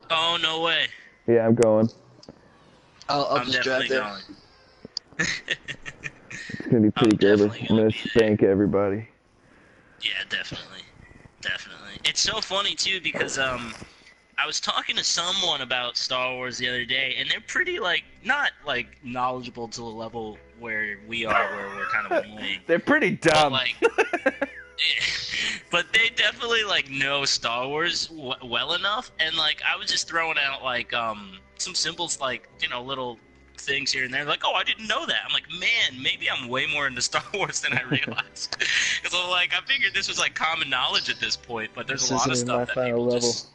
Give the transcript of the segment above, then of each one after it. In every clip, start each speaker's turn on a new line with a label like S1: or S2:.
S1: Oh, no way.
S2: Yeah, I'm going.
S3: I'll
S1: I'm
S3: just drive
S1: definitely
S3: there.
S1: going.
S2: It's gonna be
S1: I'm
S2: pretty good.
S1: definitely
S2: I'm
S1: gonna
S2: gonna
S1: be there.
S2: spank everybody.
S1: Yeah, definitely. Definitely. It's so funny, too, because, I was talking to someone about Star Wars the other day, and they're pretty, like, not, like, knowledgeable to the level where we are, where we're kind of annoying.
S2: They're pretty
S1: But,
S2: dumb.
S1: like, but they definitely, like, know Star Wars well enough, and, like, I was just throwing out, like, some symbols, like, you know, little things here and there, like, oh, I didn't know that. I'm like, man, maybe I'm way more into Star Wars than I realized. Because I'm like, I figured this was, like, common knowledge at this point, but there's
S3: This
S1: a lot of
S3: isn't even my
S1: stuff that
S3: final
S1: people
S3: level.
S1: just...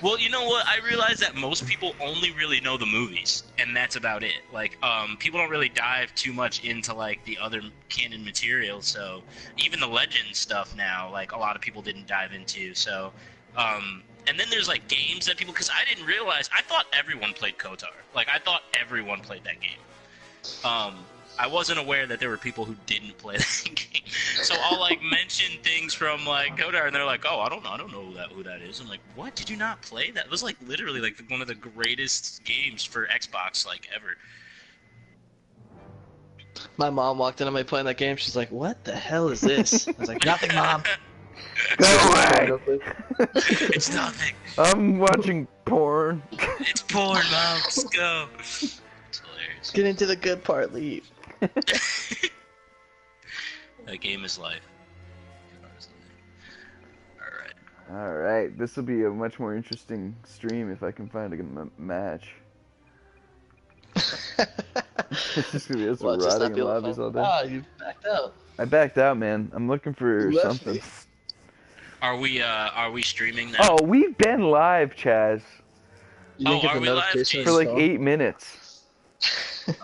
S1: Well, you know what? I realize that most people only really know the movies, and that's about it. Like, people don't really dive too much into, like, the other canon material, so even the Legends stuff now, like, a lot of people didn't dive into, so, and then there's, like, games that people, because I didn't realize, I thought everyone played KOTOR. Like, I thought everyone played that game. I wasn't aware that there were people who didn't play that game. So I'll like mention things from like KOTOR, and they're like, "Oh, I don't know who that is." I'm like, "What? Did you not play that? It was like literally like one of the greatest games for Xbox like ever."
S3: My mom walked in on me playing that game. She's like, "What the hell is this?" I was like, "Nothing, Mom."
S2: Go away!
S1: It's nothing.
S2: I'm watching porn.
S1: It's porn, Mom. Let's go. It's hilarious.
S3: Get into the good part. Leave.
S1: That game is life. Alright.
S2: Alright, this will be a much more interesting stream if I can find a match. It's just gonna be us rotting in lobbies all day.
S3: Ah, you backed out.
S2: I backed out, man. I'm looking for something.
S3: Me.
S1: Are we streaming now?
S2: Oh, we've been live, Chaz.
S3: You didn't get
S1: are
S3: the
S1: we live?
S3: notification
S2: For like
S3: installed?
S2: 8 minutes.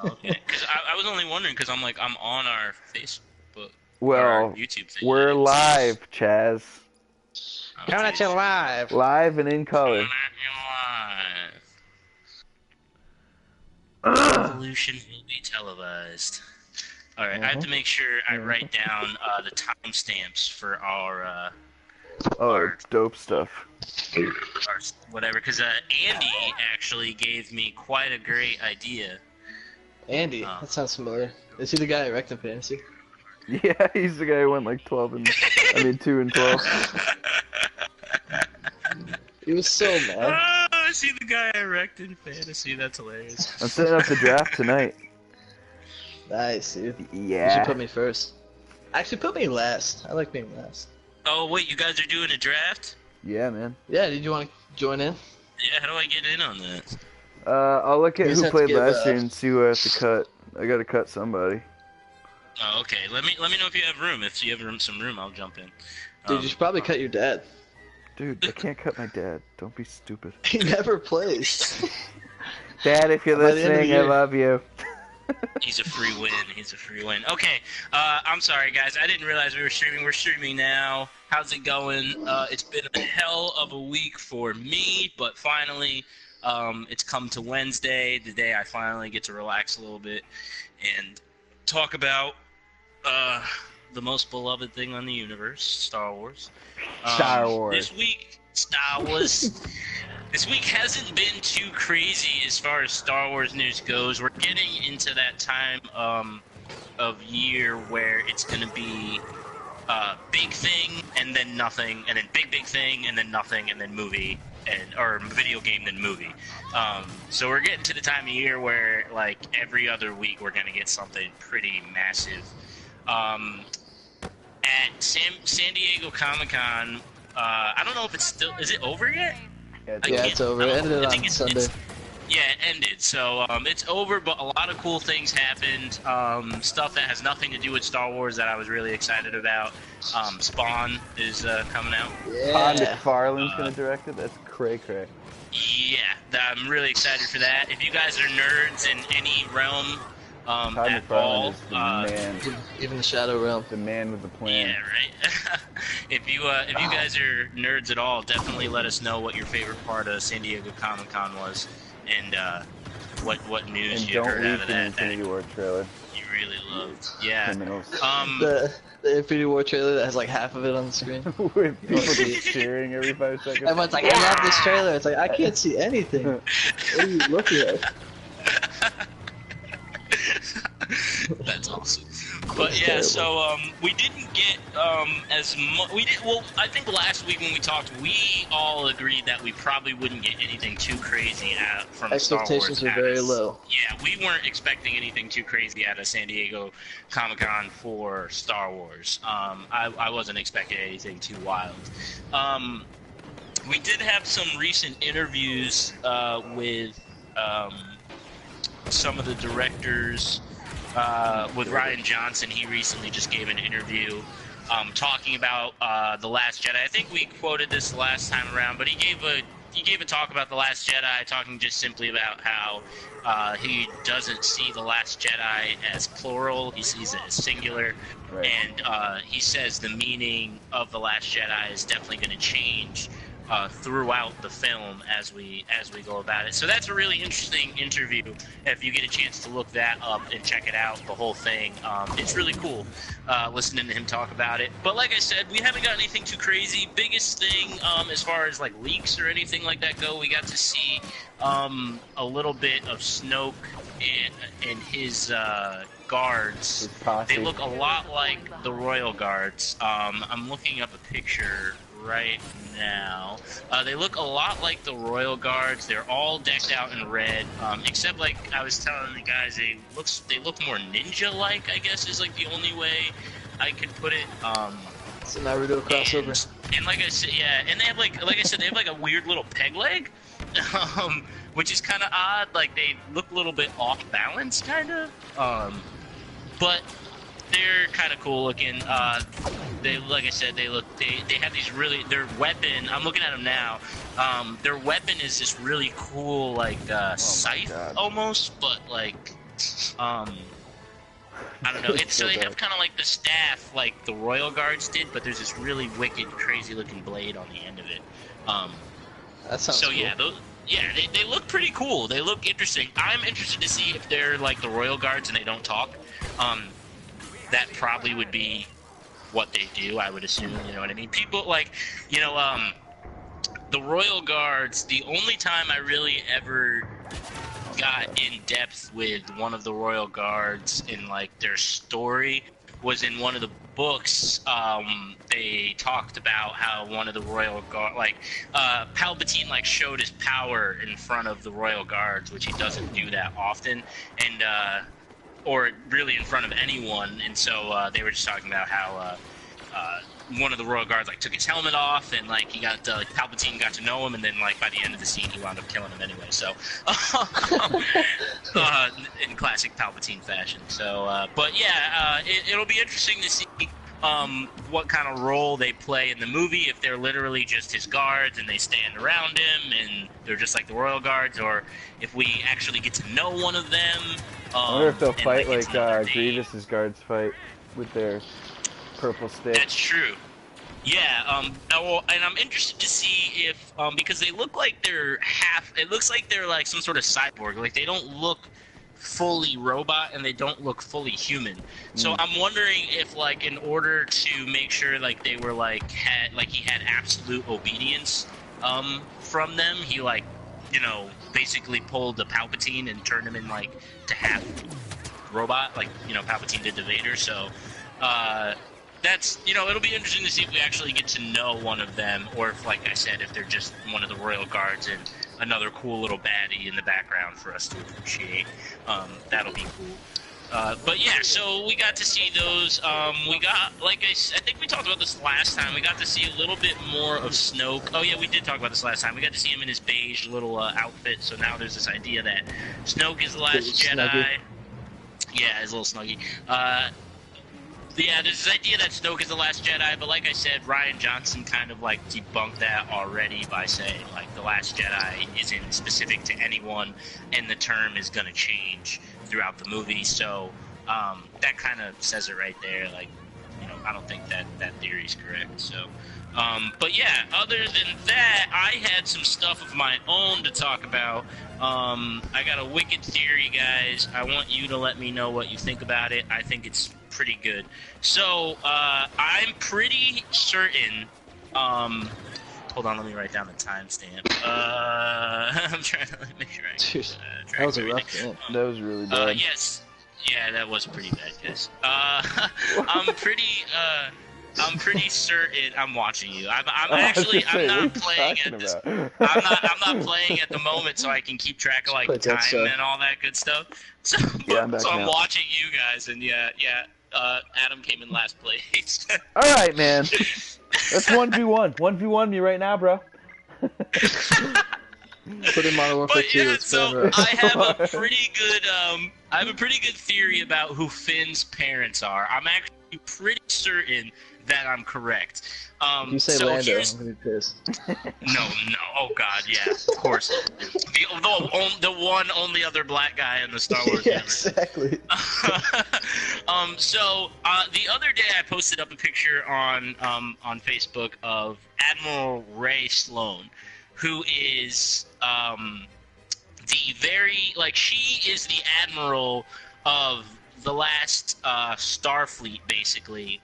S1: Okay, because I was only wondering because I'm like I'm on our Facebook,
S2: Well,
S1: our YouTube thing.
S2: we're live, Chaz.
S3: Coming at you live.
S2: Live and in color.
S1: Evolution will be televised. Alright, I have to make sure I write down the timestamps for our
S2: Dope stuff.
S1: our whatever, because Andy actually gave me quite a great idea.
S3: Andy, that sounds familiar. Is he the guy at Rectum Fantasy?
S2: Yeah, he's the guy who went like 2 and 12.
S3: He was so mad.
S1: Oh, I see the guy I wrecked in fantasy. That's hilarious.
S2: I'm setting up the draft tonight.
S3: Nice, dude. You
S2: Yeah.
S3: should put me first. Actually, put me last. I like being last.
S1: Oh wait, you guys are doing a draft?
S2: Yeah, man.
S3: Yeah, did you want to join in?
S1: Yeah, how do I get in on that?
S2: I'll look at
S3: You just
S2: who
S3: have to
S2: played
S3: give,
S2: last year and see who I have to cut. I gotta cut somebody.
S1: Oh, okay. Let me know if you have room. If you have some room, I'll jump in.
S3: Dude, you should probably cut your dad.
S2: Dude, I can't cut my dad. Don't be stupid.
S3: He never plays.
S2: Dad, if you're
S3: By the end of the
S2: listening, I
S3: year.
S2: love you.
S1: He's a free win. He's a free win. Okay. I'm sorry, guys. I didn't realize we were streaming. We're streaming now. How's it going? It's been a hell of a week for me, but finally, it's come to Wednesday, the day I finally get to relax a little bit and talk about the most beloved thing on the universe, Star Wars.
S2: Star Wars.
S1: This week, Star Wars. This week hasn't been too crazy as far as Star Wars news goes. We're getting into that time of year where it's going to be big thing and then nothing, and then big thing and then nothing, and then movie, or video game then movie. So we're getting to the time of year where like every other week we're going to get something pretty massive. At San Diego Comic-Con, I don't know if it's still, is it over yet?
S3: Yeah, it's over. It ended on Sunday.
S1: Yeah, it ended. So it's over, but a lot of cool things happened. Stuff that has nothing to do with Star Wars that I was really excited about. Spawn is coming out.
S2: Todd
S3: Yeah.
S2: McFarlane's gonna direct it? That's cray-cray.
S1: Yeah, I'm really excited for that. If you guys are nerds in any realm
S2: Todd
S1: at
S2: McFarlane
S1: all,
S2: is the man.
S3: Even the Shadow Realm.
S2: The man with the plan.
S1: yeah, right. If you guys are nerds at all, definitely let us know what your favorite part of San Diego Comic-Con was, and what news
S2: And
S1: you
S2: don't
S1: heard out
S2: leak
S1: of
S2: the
S1: that.
S2: Infinity War trailer.
S1: You really loved. Yeah.
S2: Criminals.
S3: The Infinity War trailer that has like half of it on the screen.
S2: With people just cheering every 5 seconds.
S3: Everyone's like, I love this trailer. It's like, I can't see anything. What are you looking at?
S1: That's awesome. But yeah, so we didn't get as much. We did. Well, I think last week when we talked, we all agreed that we probably wouldn't get anything too crazy from
S3: Expectations
S1: Star Wars.
S3: were very low.
S1: Yeah, we weren't expecting anything too crazy out of San Diego Comic-Con for Star Wars. I wasn't expecting anything too wild. We did have some recent interviews with some of the directors. With Rian Johnson, he recently just gave an interview talking about The Last Jedi. I think we quoted this last time around, but he gave a talk about The Last Jedi, talking just simply about how he doesn't see The Last Jedi as plural, he sees it as singular,
S2: Right.
S1: and he says the meaning of The Last Jedi is definitely going to change throughout the film as we go about it. So that's a really interesting interview. If you get a chance to look that up and check it out, the whole thing, it's really cool listening to him talk about it. But like I said, we haven't got anything too crazy. Biggest thing as far as like leaks or anything like that go, we got to see a little bit of Snoke and his guards. They look a lot like the Royal Guards. I'm looking up a picture right now. They look a lot like the Royal Guards. They're all decked out in red, except like I was telling the guys, they look more ninja-like, I guess is like the only way I could put it.
S3: It's a Naruto crossover.
S1: And like I said, yeah, and they have like I said, they have like a weird little peg leg, which is kind of odd. Like they look a little bit off balance, kind of. But they're kind of cool looking. They, like I said, they have these really, their weapon, I'm looking at them now, their weapon is this really cool, like, scythe, almost, but, like, I don't know, so they have kind of like the staff, like the Royal Guards did, but there's this really wicked, crazy-looking blade on the end of it.
S3: That sounds
S1: so,
S3: cool.
S1: yeah, they look pretty cool. They look interesting. I'm interested to see if they're like the Royal Guards and they don't talk. That probably would be what they do, I would assume, you know what I mean? People, like, you know, the Royal Guards, the only time I really ever got in depth with one of the Royal Guards in, like, their story was in one of the books. They talked about how one of the Royal Guard, like, Palpatine, like, showed his power in front of the Royal Guards, which he doesn't do that often, and, or really in front of anyone, and so they were just talking about how one of the Royal Guards like took his helmet off, and like he got like Palpatine got to know him, and then like by the end of the scene he wound up killing him anyway. So in classic Palpatine fashion. So, but yeah, it'll be interesting to see what kind of role they play in the movie, if they're literally just his guards and they stand around him and they're just like the Royal Guards, or if we actually get to know one of them.
S2: I wonder if they'll fight
S1: like
S2: Grievous's guards fight with their purple stick.
S1: That's true. Yeah, well, and I'm interested to see if, because they look like they're it looks like they're like some sort of cyborg. Like they don't look fully robot and they don't look fully human. So I'm wondering if, like, in order to make sure like they were like he had absolute obedience from them, he like, you know, basically pulled the Palpatine and turned him in like to half robot, like, you know, Palpatine did to Vader. So that's, you know, it'll be interesting to see if we actually get to know one of them, or if, like I said, if they're just one of the Royal Guards and another cool little baddie in the background for us to appreciate. That'll be cool. But yeah, so we got to see those. We got, like I think we talked about this last time, we got to see a little bit more of Snoke. Oh yeah, we did talk about this last time. We got to see him in his beige little outfit, so now there's this idea that Snoke is the last Jedi.
S3: Snuggie.
S1: Yeah, his little Snuggie. Yeah, there's this idea that Snoke is the last Jedi, but like I said, Rian Johnson kind of like debunked that already by saying like the last Jedi isn't specific to anyone, and the term is gonna change throughout the movie. So that kind of says it right there. Like, you know, I don't think that theory is correct. So But yeah, other than that, I had some stuff of my own to talk about. I got a wicked theory, guys. I want you to let me know what you think about it. I think it's pretty good. So, I'm pretty certain, hold on, let me write down the timestamp. I'm trying to make sure I
S3: that was a rough game.
S2: That was really bad.
S1: Yes. Yeah, that was pretty bad, guys. I'm pretty certain. I'm watching you. I'm not playing at this. I'm not playing at the moment, so I can keep track of like time and all that good stuff. So, I'm watching you guys, and yeah. Adam came in last place.
S2: All right, man. That's 1v1. 1v1 me right now, bro.
S3: Put in Modern Warfare 2.
S1: Yeah, so I have a pretty good theory about who Finn's parents are. I'm actually pretty certain that I'm correct.
S3: If you say Lando, I'm gonna be pissed.
S1: No. Oh God, yeah, of course. The one only other black guy in the Star Wars universe.
S3: Exactly.
S1: So the other day I posted up a picture on Facebook of Admiral Ray Sloan, who is she is the admiral of the last Starfleet, basically,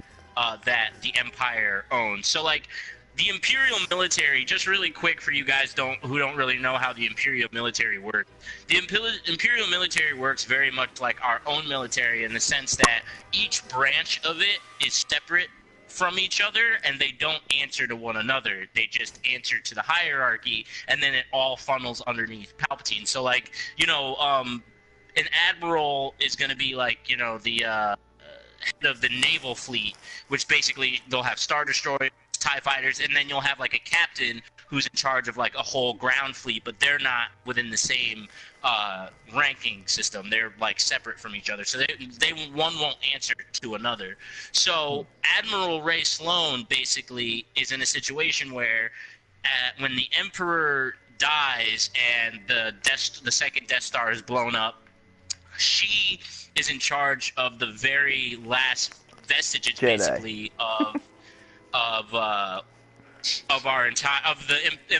S1: that the Empire owns. So, like, the Imperial military, just really quick for you guys who don't really know how the Imperial military works. The Imperial military works very much like our own military in the sense that each branch of it is separate from each other, and they don't answer to one another. They just answer to the hierarchy, and then it all funnels underneath Palpatine. So, like, an admiral is going to be like, the head of the naval fleet, which basically they'll have Star Destroyers, TIE fighters, and then you'll have like a captain who's in charge of like a whole ground fleet, but they're not within the same ranking system. They're like separate from each other, so one won't answer to another. So Admiral Ray Sloan basically is in a situation where when the Emperor dies and the second Death Star is blown up, she is in charge of the very last vestiges,
S2: Jedi.
S1: basically, of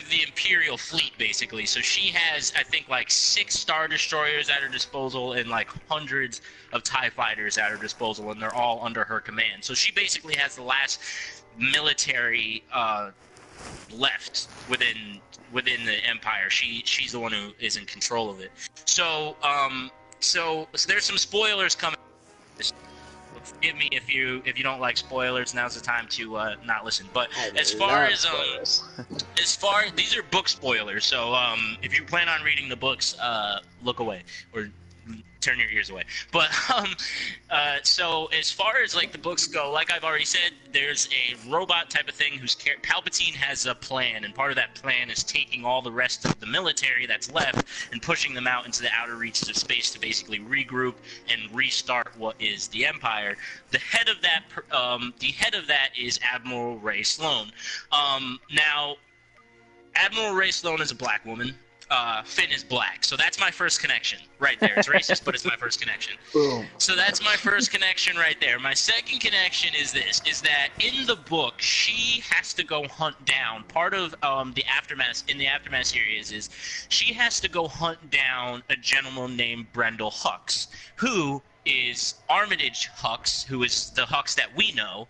S1: the Imperial fleet, basically. So she has, I think, like 6 Star Destroyers at her disposal and like hundreds of TIE fighters at her disposal, and they're all under her command. So she basically has the last military left within the Empire. She's the one who is in control of it. So so there's some spoilers coming. Forgive me if you don't like spoilers. Now's the time to not listen. But as far as these are book spoilers, so if you plan on reading the books, look away or turn your ears away. But so as far as like the books go, like I've already said, there's a robot type of thing who's Palpatine has a plan, and part of that plan is taking all the rest of the military that's left and pushing them out into the outer reaches of space to basically regroup and restart what is the Empire. The head of that is Admiral Ray Sloan. Now, Admiral Ray Sloan is a black woman. Finn is black, so that's my first connection right there. It's racist, but it's my first connection.
S3: Boom.
S1: So that's my first connection right there. My second connection is that in the book, she has to go hunt down, part of the Aftermath series is she has to go hunt down a gentleman named Brenda Lux, who is Armitage Hux, who is the Hux that we know,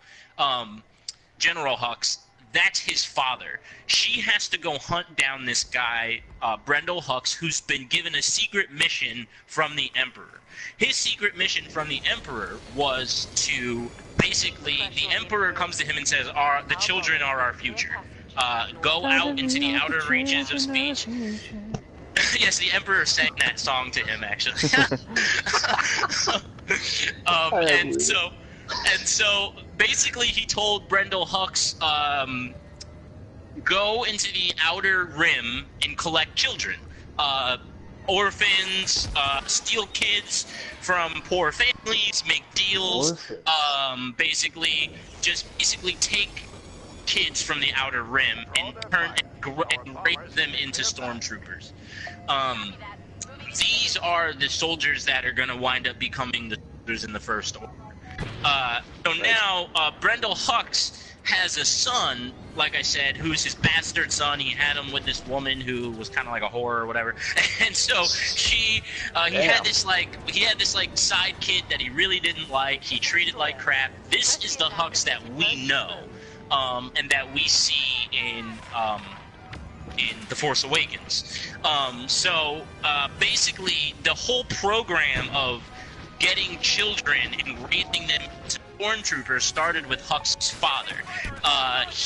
S1: General Hux. That's his father. She has to go hunt down this guy, Brenda Hux, who's been given a secret mission from the Emperor. His secret mission from the Emperor was to basically, the Emperor comes to him and says, the children are our future. Go out into the outer reaches of space. Yes, the Emperor sang that song to him, actually. And so basically he told Brenda Hux, go into the outer rim and collect children. Orphans, steal kids from poor families, make deals, basically take kids from the outer rim and raise them into stormtroopers. These are the soldiers that are going to wind up becoming the soldiers in the First Order. So now Brenda Lux has a son, like I said, who's his bastard son. He had him with this woman who was kind of like a whore or whatever, and so he had this side kid that he really didn't like. He treated like crap. This is the Hux that we know, and that we see in The Force Awakens. So basically, the whole program of getting children and raising them to stormtroopers started with Hux's father.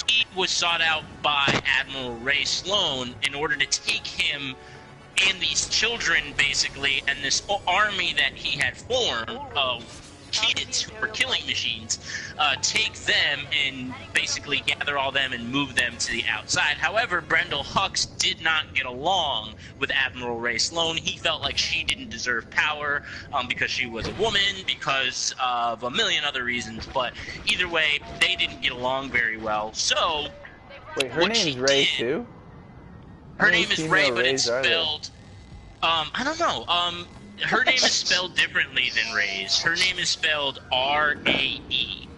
S1: He was sought out by Admiral Ray Sloan in order to take him and these children, basically, and this army that he had formed of kids who were killing machines, take them and basically gather all them and move them to the outside. However, Brenda Lux did not get along with Admiral Ray Sloan. He felt like she didn't deserve power because she was a woman, because of a million other reasons. But either way, they didn't get along very well. So,
S2: wait, her name's Ray too?
S1: Her name is Ray, but it's spelled. I don't know. Her name is spelled differently than Ray's. Her name is spelled R-A-E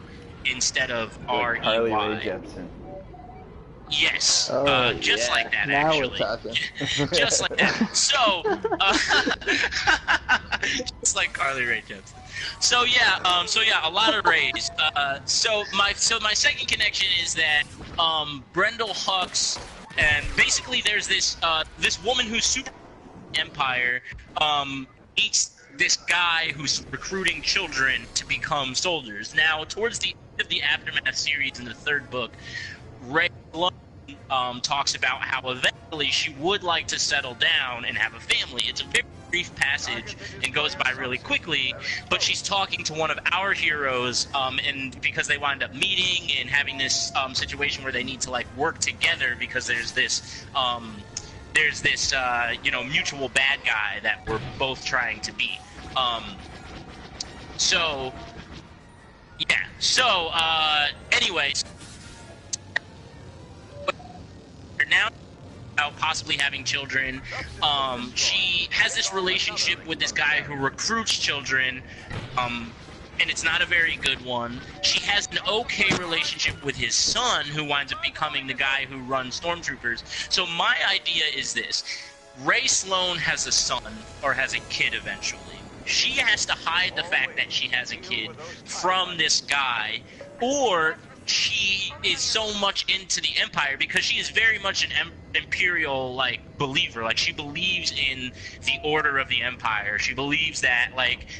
S1: instead of R-E-Y.
S2: Harley Rae Jepsen.
S1: Yes,
S4: Oh,
S1: just
S4: yeah.
S1: like that,
S4: Now
S1: actually.
S4: we're talking.
S1: Just like that. So, just like Harley Rae Jepsen. So yeah, a lot of Rays. So my second connection is that Brenda Lux, and basically there's this woman who's super Empire, meets this guy who's recruiting children to become soldiers. Now, towards the end of the Aftermath series in the third book, Ray Sloan talks about how eventually she would like to settle down and have a family. It's a very brief passage and goes by really quickly, but she's talking to one of our heroes, and because they wind up meeting and having this situation where they need to like work together because there's this mutual bad guy that we're both trying to beat. Anyways, now about possibly having children. She has this relationship with this guy who recruits children, and it's not a very good one. She has an okay relationship with his son, who winds up becoming the guy who runs stormtroopers. So my idea is this. Ray Sloan has a son, or has a kid eventually. She has to hide the fact that she has a kid from this guy, or she is so much into the Empire because she is very much an Imperial believer. Like, she believes in the order of the Empire. She believes that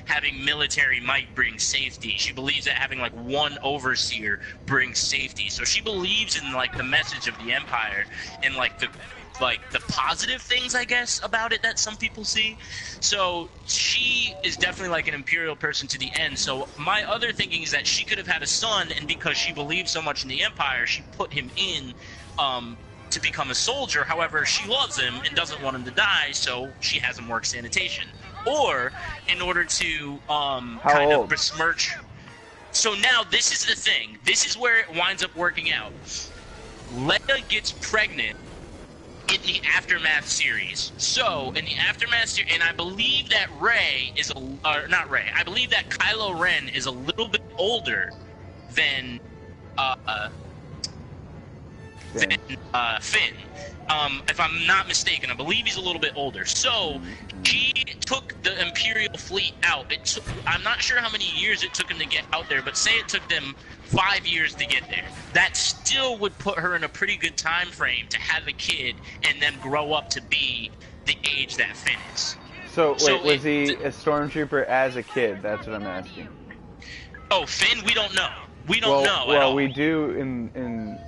S1: having military might brings safety. She believes that having one overseer brings safety. So she believes in the message of the Empire and the positive things, I guess, about it that some people see. So she is definitely an Imperial person to the end. So my other thinking is that she could have had a son, and because she believes so much in the Empire, she put him in to become a soldier. However, she loves him and doesn't want him to die, so she has him work sanitation. Or, in order to kind of besmirch... So now, this is the thing. This is where it winds up working out. Leia gets pregnant in the Aftermath series. So, in the Aftermath series, and I believe that I believe that Kylo Ren is a little bit older than Finn. If I'm not mistaken, I believe he's a little bit older. So, she took the Imperial fleet out. I'm not sure how many years it took him to get out there, but say it took them 5 years to get there. That still would put her in a pretty good time frame to have a kid and then grow up to be the age that Finn is.
S2: So was he a stormtrooper as a kid? That's what I'm asking.
S1: Oh, Finn, we don't know. We don't know at all.
S2: Well, we do in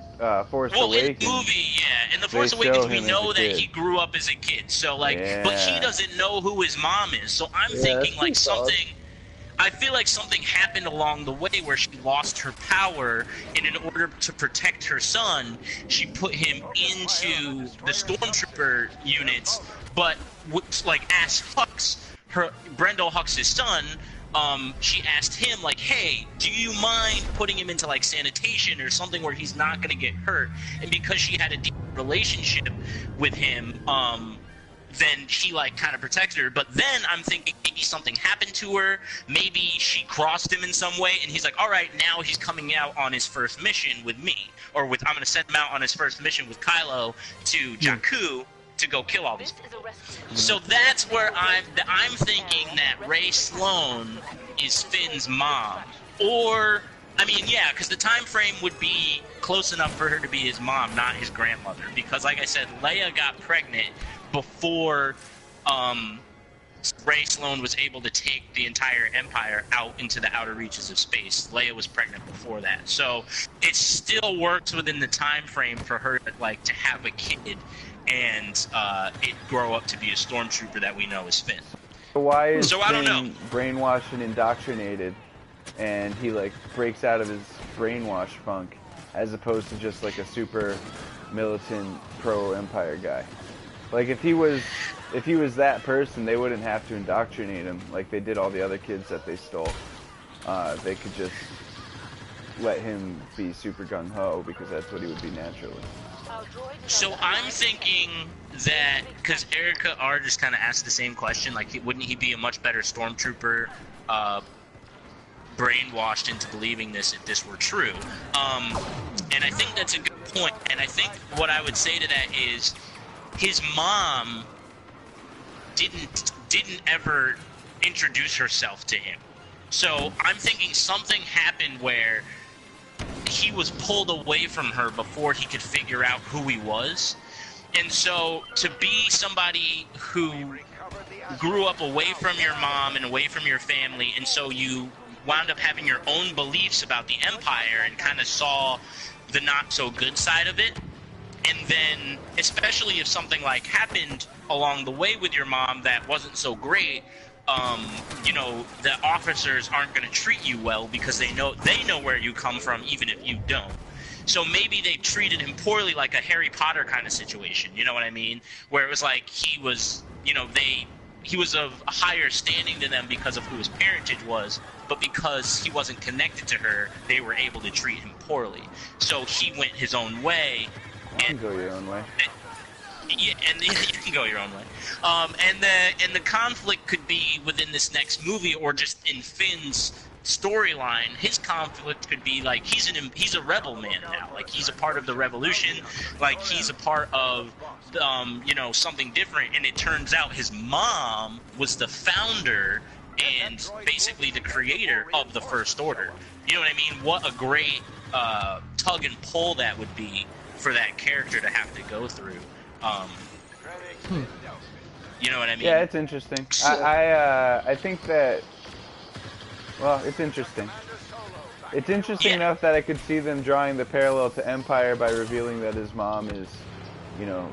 S2: Force Awakens.
S1: In the movie, yeah. In The Force Awakens, we know that he grew up as a kid. So, but he doesn't know who his mom is. So I'm thinking something... I feel like something happened along the way where she lost her power, and in order to protect her son, she put him into the stormtrooper units. But as Hux, Brenda Lux's son, she asked him hey, do you mind putting him into sanitation or something where he's not going to get hurt? And because she had a deep relationship with him, then he like kind of protected her. But then I'm thinking maybe something happened to her. Maybe she crossed him in some way, and he's like, all right, now he's coming out on his first mission with me, or with I'm going to send him out on his first mission with Kylo to Jakku to go kill all these people. So that's where I'm thinking that Ray Sloan is Finn's mom, or I mean, yeah, because the time frame would be close enough for her to be his mom, not his grandmother. Because, like I said, Leia got pregnant before Ray Sloan was able to take the entire Empire out into the outer reaches of space. Leia was pregnant before that, so it still works within the time frame for her, like, to have a kid and it grow up to be a stormtrooper that we know as Finn.
S2: Why is
S1: so I don't know.
S2: Finn brainwashed and indoctrinated, and he like breaks out of his brainwash funk, as opposed to just like a super militant pro-Empire guy? Like if he was that person, they wouldn't have to indoctrinate him like they did all the other kids that they stole. They could just let him be super gung-ho because that's what he would be naturally.
S1: So I'm thinking that, because Erica R. just kind of asked the same question, like, wouldn't he be a much better stormtrooper brainwashed into believing this if this were true? And I think that's a good point. And I think what I would say to that is his mom didn't ever introduce herself to him. So I'm thinking something happened where he was pulled away from her before he could figure out who he was. And so to be somebody who grew up away from your mom and away from your family, and so you wound up having your own beliefs about the Empire and kind of saw the not so good side of it. And then, especially if something like happened along the way with your mom that wasn't so great, you know, the officers aren't going to treat you well because they know where you come from, even if you don't. So maybe they treated him poorly, like a Harry Potter kind of situation. You know what I mean? Where it was like he was, you know, he was of a higher standing than them because of who his parentage was, but because he wasn't connected to her, they were able to treat him poorly. So he went his own way.
S2: You can go your own way.
S1: Yeah, and you can go your own way. And the conflict could be within this next movie, or just in Finn's storyline. His conflict could be like he's a rebel man now. Like he's a part of the revolution. Like he's a part of you know, something different. And it turns out his mom was the founder and basically the creator of the First Order. You know what I mean? What a great tug and pull that would be for that character to have to go through. You know what I mean?
S2: Yeah, it's interesting. I think that, well, it's interesting. It's interesting enough that I could see them drawing the parallel to Empire by revealing that his mom is, you know,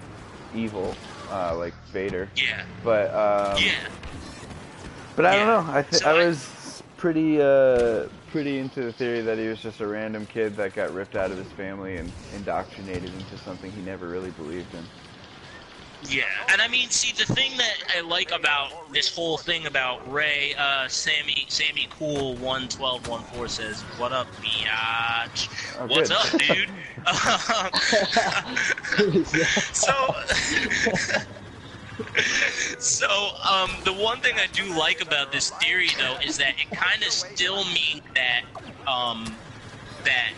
S2: evil, like Vader.
S1: Yeah.
S2: But but I don't know. I was pretty into the theory that he was just a random kid that got ripped out of his family and indoctrinated into something he never really believed in.
S1: Yeah, and I mean, see, the thing that I like about this whole thing about Ray, Sammy Cool 11214 says, "What up, biatch?
S2: Oh,
S1: What's
S2: good.
S1: up, dude?" So, the one thing I do like about this theory, though, is that it kind of still means that, that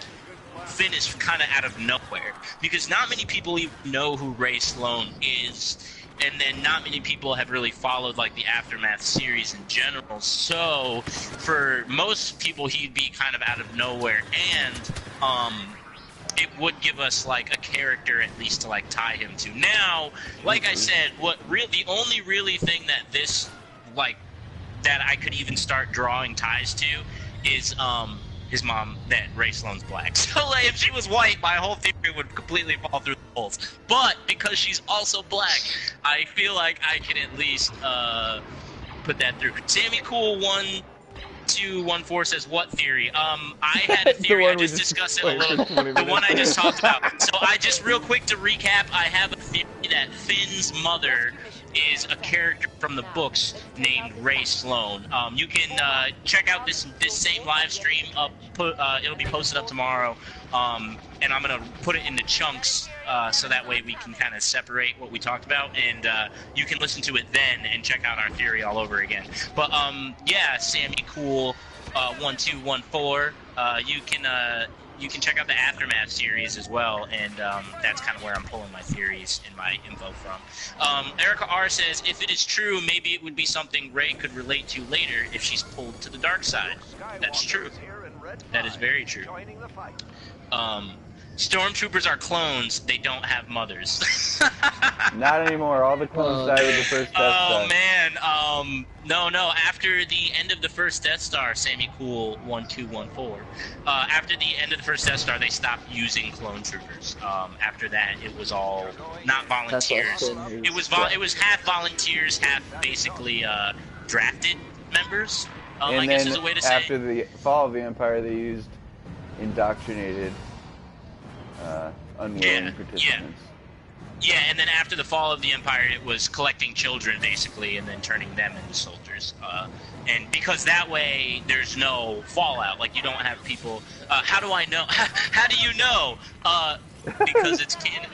S1: Finn is kind of out of nowhere, because not many people even know who Ray Sloan is, and then not many people have really followed like the Aftermath series in general. So for most people, he'd be kind of out of nowhere, and it would give us like a character at least to like tie him to. Now, like I said, the only really thing that this like that I could even start drawing ties to is his mom, that Ray Sloan's black. So like, if she was white, my whole theory would completely fall through the holes. But because she's also black, I feel like I can at least put that through. Sammy Cool 1214 says, "What theory?" I had a theory. I just discussed it a little. The one I just talked about. So I just real quick to recap. I have a theory that Finn's mother is a character from the books named Ray Sloan. You can check out this same live stream up. It'll be posted up tomorrow, and I'm gonna put it into chunks so that way we can kind of separate what we talked about, and you can listen to it then and check out our theory all over again. But yeah, Sammy Cool 1214. You can check out the Aftermath series as well, and that's kind of where I'm pulling my theories and my info from. Erica R says, if it is true, maybe it would be something Rey could relate to later if she's pulled to the dark side. That's true. That is very true. Stormtroopers are clones. They don't have mothers.
S2: Not anymore. All the clones died with the first Death Star.
S1: Oh, man. No. After the end of the first Death Star, Sammy Cool 1214. After the end of the first Death Star, they stopped using clone troopers. After that, it was all not volunteers. It was half volunteers, half basically drafted members.
S2: And
S1: I guess is a way to say.
S2: After the fall of the Empire, they used indoctrinated, unwilling participants.
S1: Yeah, and then after the fall of the Empire, it was collecting children, basically, and then turning them into soldiers. And because that way, there's no fallout. Like, you don't have people... how do I know? How do you know? Because it's canon.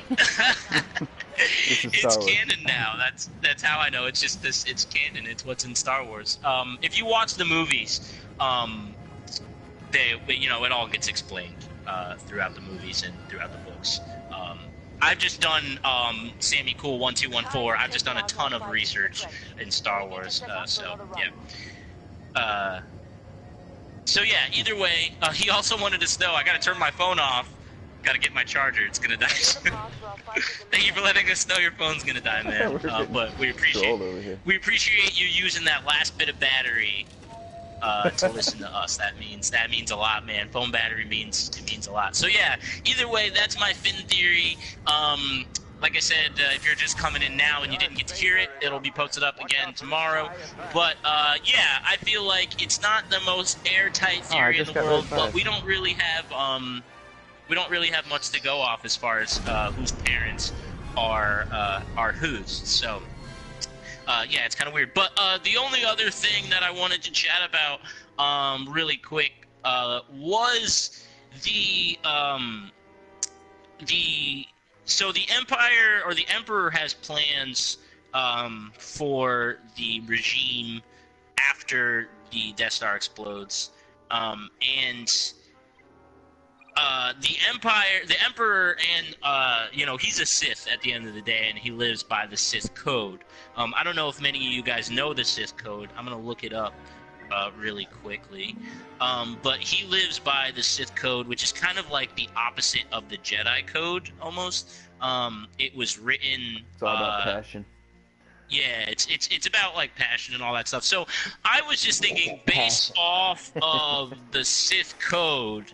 S1: It's canon now. That's how I know. It's just this. It's canon. It's what's in Star Wars. If you watch the movies, it all gets explained throughout the movies and throughout the books. I've just done Sammy Cool 1214. I've just done a ton of research in Star Wars. So yeah. Either way, he also wanted us to know I got to turn my phone off. Got to get my charger. It's gonna die. Thank you for letting us know your phone's gonna die, man. But we appreciate you using that last bit of battery to listen to us. That means a lot, man. Phone battery means a lot. So yeah, either way, that's my Finn theory. Like I said, if you're just coming in now and you didn't get to hear it, it'll be posted up again tomorrow. But yeah, I feel like it's not the most airtight theory in the world, but we don't really have much to go off as far as whose parents are whose. So yeah, it's kind of weird. But the only other thing that I wanted to chat about really quick was the Empire, or the Emperor, has plans for the regime after the Death Star explodes, and the Emperor, and he's a Sith at the end of the day, and he lives by the Sith Code. I don't know if many of you guys know the Sith Code. I'm gonna look it up really quickly. But he lives by the Sith Code, which is kind of like the opposite of the Jedi Code, almost. It was written...
S2: It's all about passion.
S1: Yeah, it's about, like, passion and all that stuff. So, I was just thinking, based off of the Sith Code,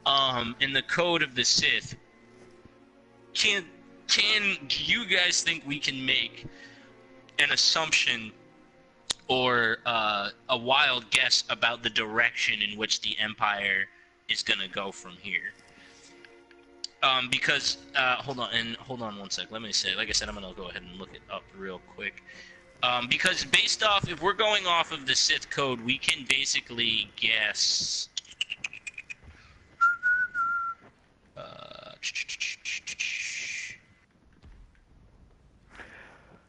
S1: and the Code of the Sith, do you guys think we can make an assumption or a wild guess about the direction in which the Empire is going to go from here? Because hold on one sec. Let me say, like I said, I'm going to go ahead and look it up real quick. Because based off, if we're going off of the Sith Code, we can basically guess.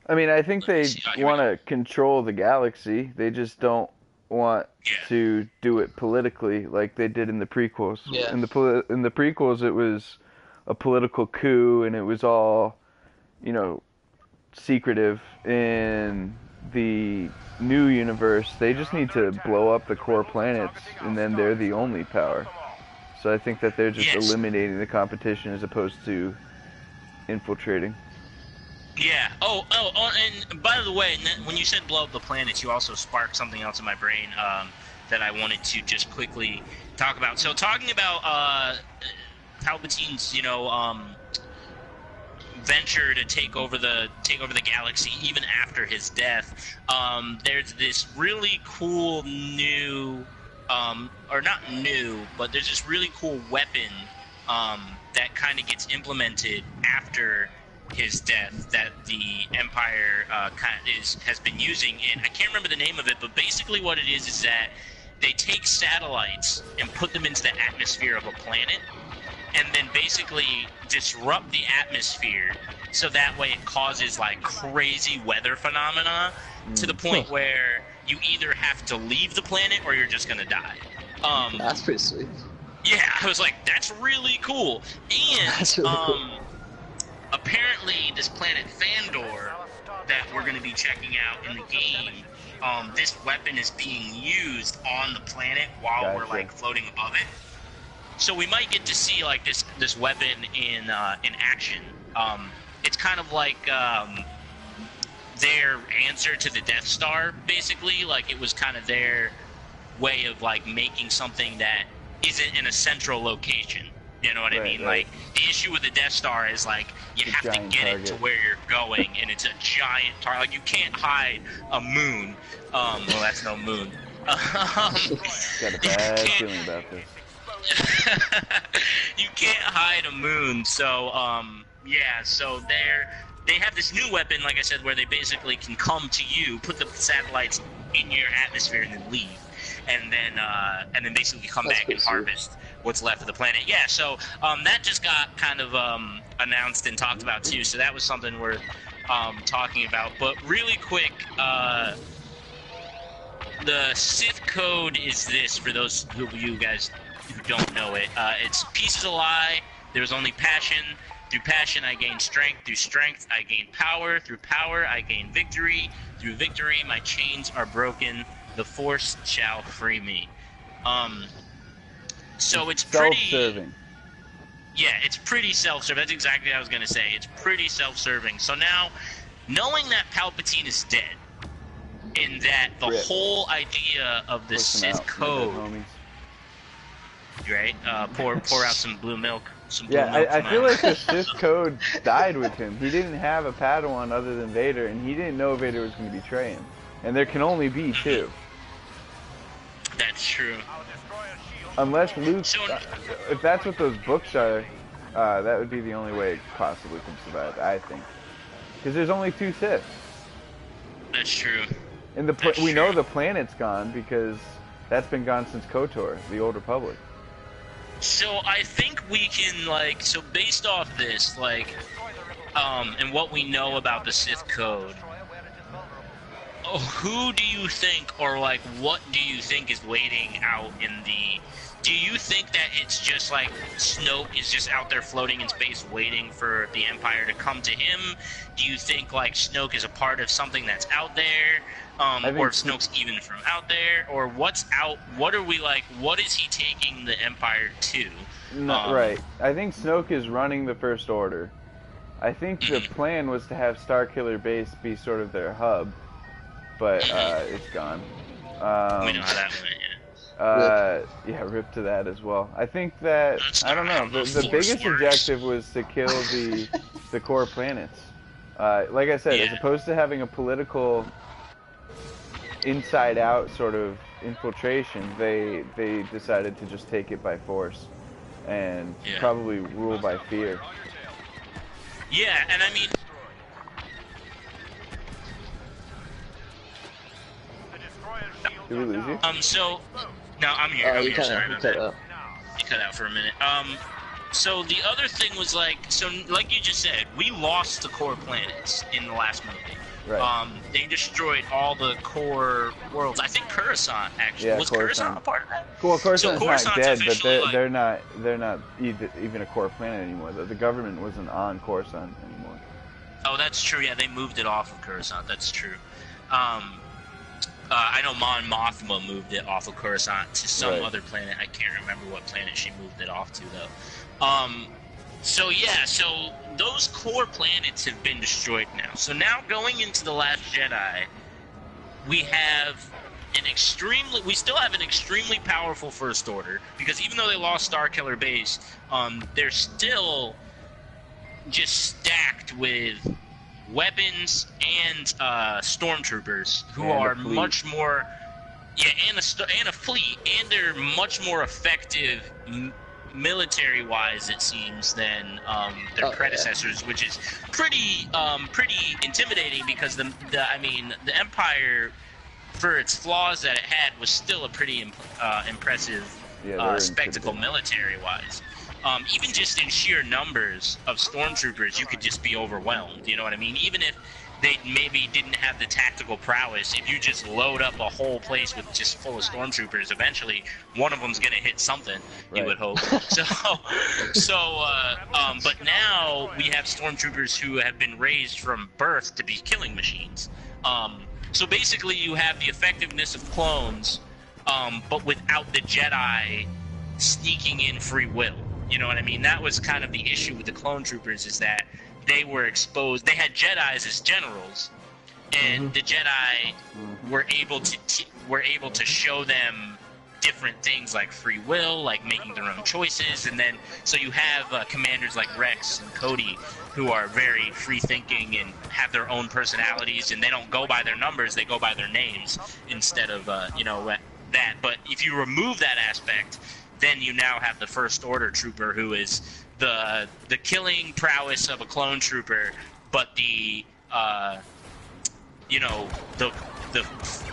S2: I mean, I think they want to control the galaxy. They just don't want to do it politically like they did in the prequels.
S3: Yeah.
S2: In the prequels, it was a political coup, and it was all, secretive. In the new universe, they just need to blow up the core planets, and then they're the only power. So I think that they're just eliminating the competition as opposed to infiltrating.
S1: Yeah. Oh, and by the way, when you said blow up the planets, you also sparked something else in my brain that I wanted to just quickly talk about. So talking about Palpatine's, venture to take over the galaxy even after his death, there's this really cool new, or not new, but there's this really cool weapon that kind of gets implemented after his death that the Empire has been using, and I can't remember the name of it, but basically what it is that they take satellites and put them into the atmosphere of a planet, and then basically disrupt the atmosphere, so that way it causes like crazy weather phenomena to the point where you either have to leave the planet or you're just gonna die.
S3: That's pretty sweet.
S1: Yeah, I was like, that's really cool. And
S3: That's really cool.
S1: apparently this planet Fandor that we're going to be checking out in the game, this weapon is being used on the planet while we're like floating above it. So we might get to see like this weapon in action. It's kind of like their answer to the Death Star, basically. Like it was kind of their way of like making something that isn't in a central location. You know what I mean?
S2: Right.
S1: Like the issue with the Death Star is like you have to get it to where you're going, and it's a giant target. Like you can't hide a moon. Well, that's no moon.
S2: Got a bad feeling about this.
S1: You can't hide a moon. So yeah. So they have this new weapon, like I said, where they basically can come to you, put the satellites in your atmosphere, and then leave. And then basically come back and harvest what's left of the planet. Yeah, so that just got kind of announced and talked about too. So that was something worth talking about. But really quick, the Sith Code is this for those of you guys who don't know it. It's peace is a lie. There's only passion. Through passion, I gain strength. Through strength, I gain power. Through power, I gain victory. Through victory, my chains are broken. The Force shall free me. So it's pretty
S2: self-serving.
S1: Yeah, it's pretty self-serving. That's exactly what I was gonna say. It's pretty self-serving. So now, knowing that Palpatine is dead, and that the whole idea of the Sith Code, right? Pour out some blue milk. Some blue milk
S2: I feel like the Sith Code died with him. He didn't have a Padawan other than Vader, and he didn't know Vader was going to betray him. And there can only be two.
S1: That's true.
S2: Unless Luke, if that's what those books are, that would be the only way it possibly can survive, I think. Because there's only two Siths.
S1: That's true.
S2: And we know the planet's gone because that's been gone since KOTOR, the Old Republic.
S1: So I think we can, like, so based off this, like, and what we know about the Sith Code, who do you think, or like, what do you think is waiting out in the... Do you think that it's just like Snoke is just out there floating in space waiting for the Empire to come to him? Do you think like Snoke is a part of something that's out there? Or if Snoke's even from out there? Or what's out? What are we like? What is he taking the Empire to?
S2: Right. I think Snoke is running the First Order. I think the plan was to have Starkiller Base be sort of their hub, but it's gone.
S1: We know how that went, yeah.
S2: Yeah, rip to that as well. I think that, I don't know, the biggest objective was to kill the core planets. Like I said, as opposed to having a political inside-out sort of infiltration, they decided to just take it by force and probably rule by fear.
S1: Yeah, and I mean...
S2: Did we lose you?
S1: So... No, I'm here. I'm here. Sorry about that.
S3: out.
S1: You cut out for a minute. So the other thing was like, so like you just said, we lost the core planets in the last movie.
S2: Right.
S1: They destroyed all the core worlds. I think Coruscant actually was Coruscant a part of that.
S2: Well, Coruscant's not dead, but they're
S1: like,
S2: not even a core planet anymore. The government wasn't on Coruscant anymore.
S1: Oh, that's true. Yeah, they moved it off of Coruscant. That's true. I know Mon Mothma moved it off of Coruscant to some other planet. I can't remember what planet she moved it off to, though. So yeah, so those core planets have been destroyed now. So now going into The Last Jedi, we still have an extremely powerful First Order, because even though they lost Starkiller Base, they're still just stacked with weapons and stormtroopers who are much more, and a fleet, and they're much more effective military-wise, it seems, than their predecessors, which is pretty intimidating, because the Empire, for its flaws that it had, was still a pretty impressive spectacle military-wise. even just in sheer numbers of stormtroopers, you could just be overwhelmed. You know what I mean? Even if they maybe didn't have the tactical prowess, if you just load up a whole place with just full of stormtroopers, eventually one of them's gonna hit something. Right. You would hope. But now we have stormtroopers who have been raised from birth to be killing machines. So basically, you have the effectiveness of clones, but without the Jedi sneaking in free will. You know what I mean? That was kind of the issue with the clone troopers, is that they were exposed. They had Jedis as generals, and the Jedi were able to show them different things like free will, like making their own choices, and then so you have commanders like Rex and Cody who are very free-thinking and have their own personalities, and they don't go by their numbers; they go by their names instead of that. But if you remove that aspect, then you now have the First Order trooper, who is the killing prowess of a clone trooper, but the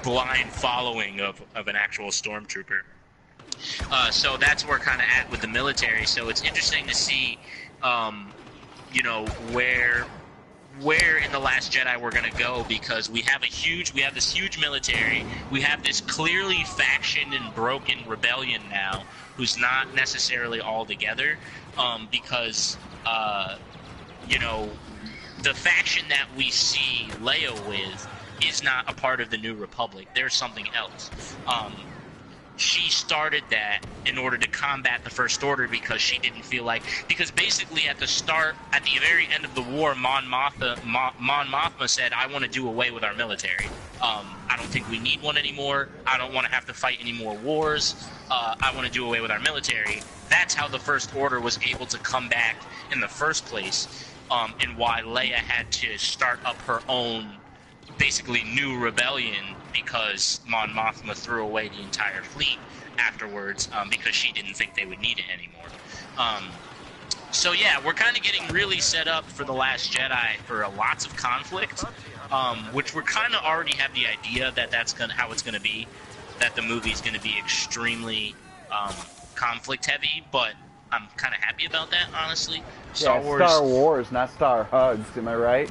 S1: blind following of an actual stormtrooper. So that's where we're kind of at with the military. So it's interesting to see, where in The Last Jedi we're going to go, because we have this huge military. We have this clearly factioned and broken rebellion now, who's not necessarily all together, because the faction that we see Leia with is not a part of the New Republic. There's something else. She started that in order to combat the First Order, because she didn't feel like... Because basically at the very end of the war, Mon Mothma said, I want to do away with our military. I don't think we need one anymore. I don't want to have to fight any more wars. I want to do away with our military. That's how the First Order was able to come back in the first place, and why Leia had to start up her own, basically, new rebellion, because Mon Mothma threw away the entire fleet afterwards, because she didn't think they would need it anymore. So yeah, we're kind of getting really set up for The Last Jedi for lots of conflict, which we're kind of already have the idea that that's how it's gonna be, that the movie's gonna be extremely conflict heavy, but I'm kind of happy about that, honestly.
S2: Star Wars, not Star Hugs, am I right?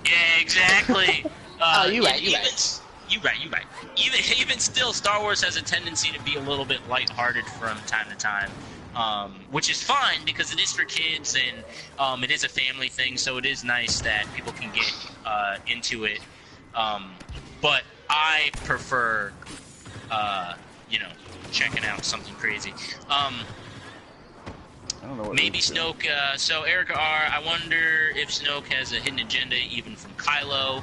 S1: Yeah, exactly.
S3: You're right.
S1: Even still, Star Wars has a tendency to be a little bit lighthearted from time to time, which is fine because it is for kids and it is a family thing. So it is nice that people can get into it. But I prefer, checking out something crazy.
S2: I don't know what
S1: maybe Snoke. So Erica R. I wonder if Snoke has a hidden agenda, even from Kylo.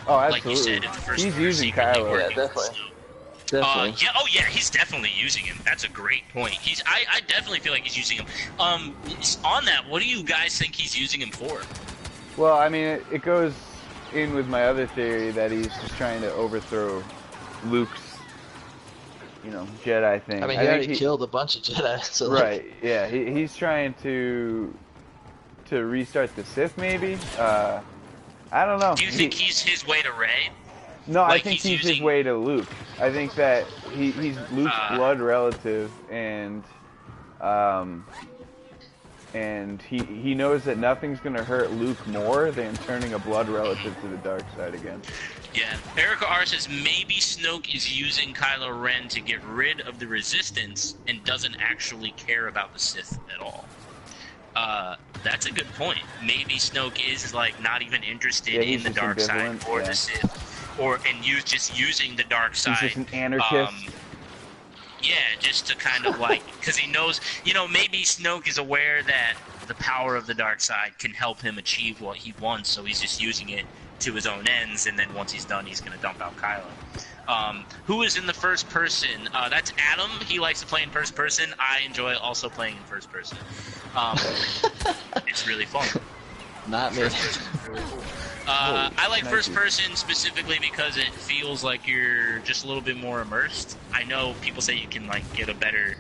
S2: Oh, absolutely.
S1: Like you said, in the first
S2: he's using Kylo.
S3: Yeah, definitely.
S1: He's definitely using him. That's a great point. I definitely feel like he's using him. On that, what do you guys think he's using him for?
S2: Well, I mean, it goes in with my other theory that he's just trying to overthrow Luke's, Jedi thing.
S3: I mean, he already killed a bunch of Jedi. So
S2: right, yeah. He's trying to restart the Sith, maybe? I don't know.
S1: Do you think he's his way to Rey?
S2: No, I think he's his way to Luke. I think that he's Luke's blood relative, and he knows that nothing's going to hurt Luke more than turning a blood relative to the dark side again.
S1: Yeah. Erica R. says maybe Snoke is using Kylo Ren to get rid of the Resistance and doesn't actually care about the Sith at all. That's a good point. Maybe Snoke is not even interested in the dark side or the Sith, just using the dark side.
S2: He's just an anarchist.
S1: Just to kind of because he knows, maybe Snoke is aware that the power of the dark side can help him achieve what he wants, so he's just using it to his own ends, and then once he's done, he's going to dump out Kylo. Who is in the first person? That's Adam. He likes to play in first person. I enjoy also playing in first person. It's really fun.
S3: Not me.
S1: Really cool. I like first person specifically because it feels like you're just a little bit more immersed. I know people say you can get a better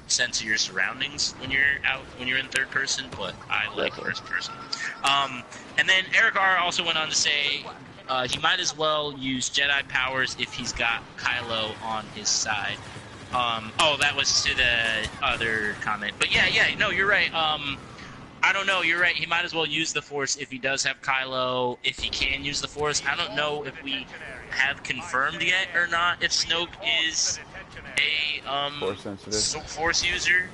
S1: sense of your surroundings when you're in third person, but I like first person. And then Eric R. also went on to say he might as well use Jedi powers if he's got Kylo on his side. Oh, that was to the other comment. But yeah, no, you're right. I don't know, you're right. He might as well use the Force if he does have Kylo, if he can use the Force. I don't know if we have confirmed yet or not if Snoke is a Force user.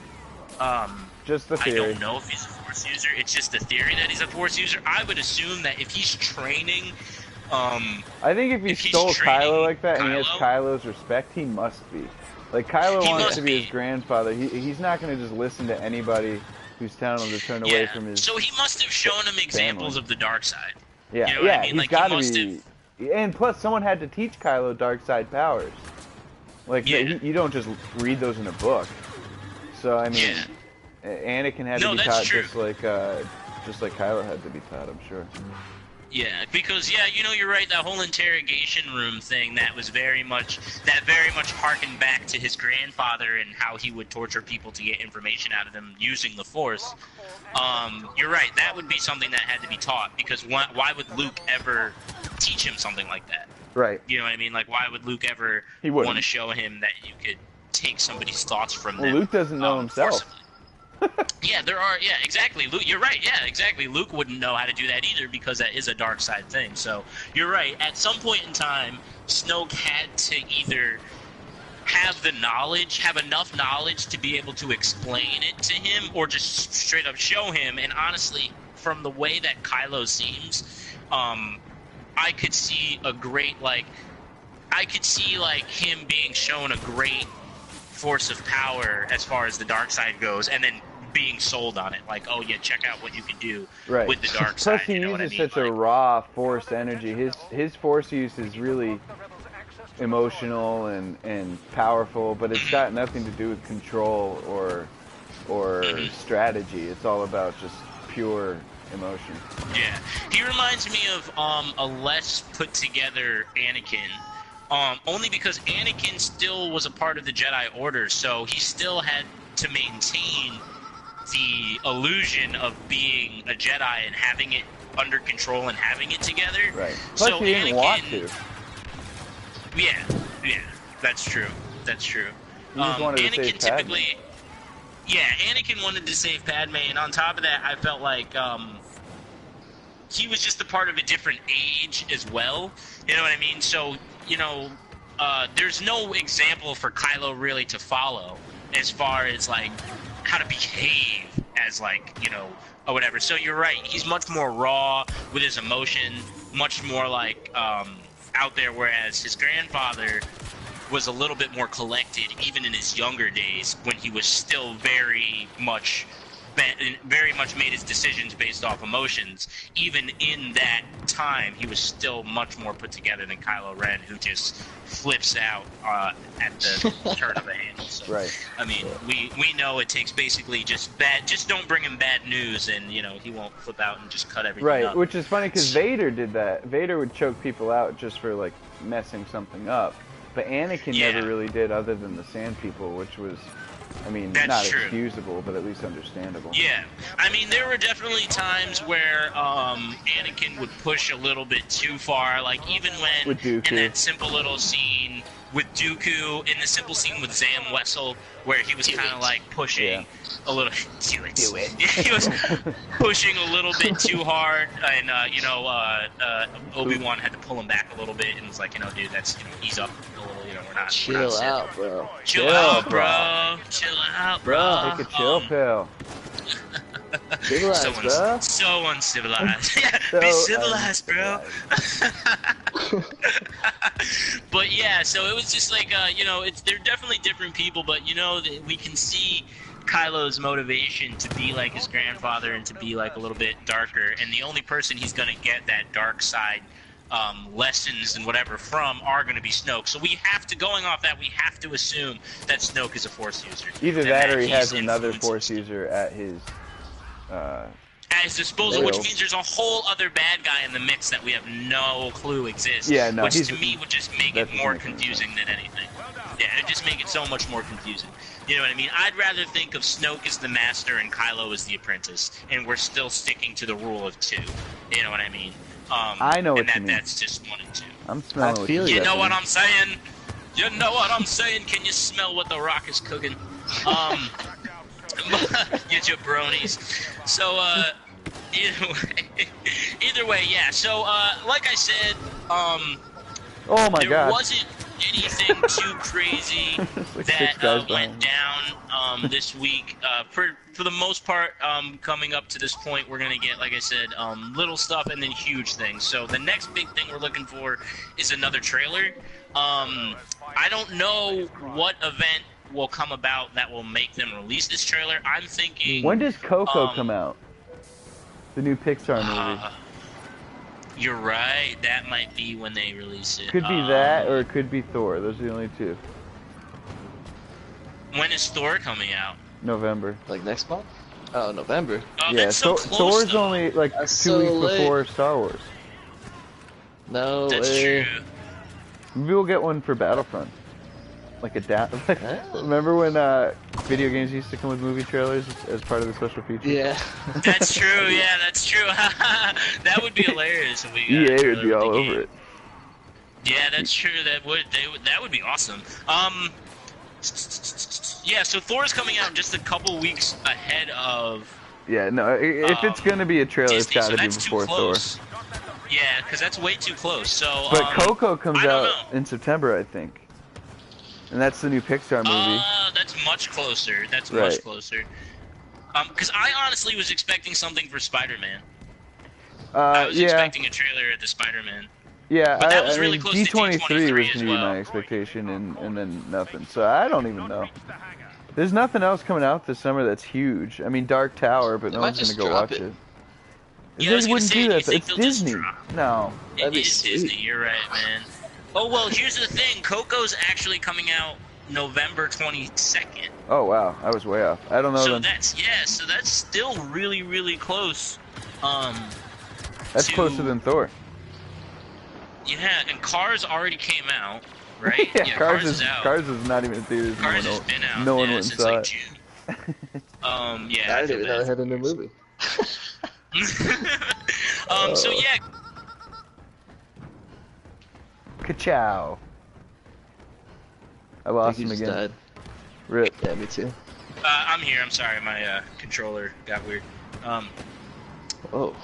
S2: Just the theory.
S1: I don't know if he's a Force user. It's just the theory that he's a Force user. I would assume that if he's training,
S2: I think if he stole Kylo like that and he has Kylo's respect, he must be. Like, Kylo wants to be his grandfather. He's not going to just listen to anybody who's telling him to turn away from his
S1: So he must have shown him examples of the dark side.
S2: Yeah,
S1: you know what I mean?
S2: He's
S1: like,
S2: got to be. And plus, someone had to teach Kylo dark side powers. Like, you don't just read those in a book. So, I mean, Anakin had to be taught just like Kylo had to be taught, I'm sure.
S1: Yeah, because you know, you're right. That whole interrogation room thing that very much harkened back to his grandfather and how he would torture people to get information out of them using the Force. You're right. That would be something that had to be taught, because why would Luke ever teach him something like that?
S2: Right.
S1: You know what I mean? Like, why would Luke ever want to show him that you could take somebody's thoughts from them?
S2: Luke doesn't know himself.
S1: Forcibly. Exactly. Luke, you're right. Yeah, exactly. Luke wouldn't know how to do that either, because that is a dark side thing. So you're right. At some point in time, Snoke had to either have enough knowledge to be able to explain it to him, or just straight up show him. And honestly, from the way that Kylo seems, I could see him being shown a great force of power as far as the dark side goes, and then being sold on it, like, oh yeah, check out what you can do with the dark side.
S2: Plus, he uses such a raw force energy. His force use is really emotional and powerful, but it's got nothing to do with control or strategy. It's all about just pure emotion.
S1: Yeah, he reminds me of a less put together Anakin. Only because Anakin still was a part of the Jedi Order, so he still had to maintain the illusion of being a Jedi and having it under control and having it together.
S2: Right. Plus,
S1: so
S2: he didn't want to.
S1: Yeah, that's true. That's true.
S2: He just wanted to save Padme.
S1: Anakin wanted to save Padme, and on top of that, I felt like he was just a part of a different age as well. You know what I mean? So, you know, there's no example for Kylo really to follow as far as, like, how to behave as, like, you know, or whatever. So you're right. He's much more raw with his emotion, much more, like, out there, whereas his grandfather was a little bit more collected, even in his younger days, when he was still very much made his decisions based off emotions. Even in that time, he was still much more put together than Kylo Ren, who just flips out at the turn of the handle. So,
S2: right.
S1: I mean, we know it takes basically just don't bring him bad news, and, you know, he won't flip out and just cut everything up.
S2: Which is funny, because Vader did that. Vader would choke people out just for, like, messing something up. But Anakin never really did, other than the Sand People, which was, I mean, not excusable, but at least understandable. Yeah.
S1: I mean, there were definitely times where Anakin would push a little bit too far, like even when in that simple little scene with Dooku, in the simple scene with Zam Wessel, where he was kind of like pushing a little. Do it. He was pushing a little bit too hard, and you know, Obi-Wan had to pull him back a little bit, and was like, you know, dude, that's, you know, ease up a little. You know, we're not.
S3: Chill out, bro.
S1: Chill out, bro. Chill out, bro.
S2: Take a chill pill.
S3: Civilized, bro.
S1: So uncivilized. Be civilized, bro. But yeah, so it was just like, you know, they're definitely different people, but, you know, we can see Kylo's motivation to be like his grandfather and to be like a little bit darker, and the only person he's gonna get that dark side lessons and whatever from are going to be Snoke. So we have to, going off that, we have to assume that Snoke is a Force user.
S2: Either that or he has another Force user at his
S1: disposal, which means there's a whole other bad guy in the mix that we have no clue exists.
S2: Yeah, no,
S1: which to me would just make it more confusing than anything. Yeah, it'd just make it so much more confusing. You know what I mean? I'd rather think of Snoke as the master and Kylo as the apprentice, and we're still sticking to the rule of two. You know what I mean?
S2: I know what you mean.
S1: That's just 1 and 2.
S2: I'm smelling what
S1: you know what I'm saying? You know what I'm saying? Can you smell what the Rock is cooking? You jabronis. So, either way, yeah. So, like I said,
S2: Oh my
S1: there
S2: god.
S1: wasn't anything too crazy
S2: Like
S1: that went down this week. For the most part, coming up to this point, we're gonna get, like I said, little stuff and then huge things. So the next big thing we're looking for is another trailer. I don't know what event will come about that will make them release this trailer. I'm thinking.
S2: When does Coco come out? The new Pixar movie.
S1: You're right. That might be when they release it.
S2: Could be that, or it could be Thor. Those are the only two.
S1: When is Thor coming out?
S2: November.
S3: Like next month? Oh, November.
S1: Oh,
S2: Yeah,
S1: that's so close,
S2: Thor's
S1: though.
S2: only like
S3: That's
S2: 2
S3: so
S2: weeks
S3: late.
S2: before Star Wars.
S3: No
S1: That's
S3: way.
S1: true.
S2: Maybe we'll get one for Battlefront. Like a remember when video games used to come with movie trailers as part of the special features?
S3: Yeah.
S1: That's true. Yeah, that's true. That would be hilarious if we got
S2: EA would be all over it.
S1: Yeah, that's true. That would be awesome. Yeah. So Thor's coming out just a couple weeks ahead of.
S2: Yeah, no. If it's gonna be a trailer, it's
S1: Disney,
S2: got to
S1: so
S2: be
S1: that's
S2: before
S1: too
S2: Thor.
S1: close. Yeah, because that's way too close. So.
S2: But Coco comes
S1: I don't
S2: out
S1: know.
S2: in September, I think. And that's the new Pixar movie.
S1: That's much closer. That's
S2: Right.
S1: much closer. Because I honestly was expecting something for Spider-Man. I was
S2: yeah,
S1: expecting a trailer at the Spider-Man.
S2: yeah.
S1: But that was
S2: I
S1: really
S2: mean,
S1: close to
S2: D23 was
S1: D23
S2: gonna
S1: as
S2: be
S1: well.
S2: my expectation, and then nothing. So I don't even know. There's nothing else coming out this summer that's huge. I mean, Dark Tower, but no
S3: might
S2: one's gonna
S3: just
S2: go
S3: drop
S2: watch
S3: it.
S2: it.
S1: Yeah, I was
S2: They
S1: gonna
S2: wouldn't
S1: say,
S2: do
S1: do you
S2: that.
S1: think
S2: It's
S1: they'll just
S2: Disney.
S1: drop?
S2: No.
S1: It
S3: That'd be
S1: is
S3: sweet.
S1: Disney. You're right, man. Oh well, here's the thing. Coco's actually coming out November 22nd.
S2: Oh wow, I was way off. I don't know.
S1: So
S2: Then.
S1: so that's still really, really close.
S2: That's
S1: to-
S2: closer than Thor.
S1: Yeah, and Cars already came out, right?
S2: Yeah, Cars is
S1: out.
S2: Cars is not even in theaters.
S1: Cars has been out.
S2: No one
S1: yeah,
S2: went and
S1: since
S2: saw
S1: like
S2: it.
S1: June. Yeah.
S3: I
S1: I
S3: didn't
S1: feel
S3: even know
S1: bad.
S3: they had a new movie.
S1: So yeah.
S2: Ka-chow. I
S3: I
S2: lost
S3: think
S2: him
S3: he just
S2: again.
S3: died.
S2: Rip.
S3: Yeah, me too.
S1: I'm here. I'm sorry. My controller got weird.
S3: Oh.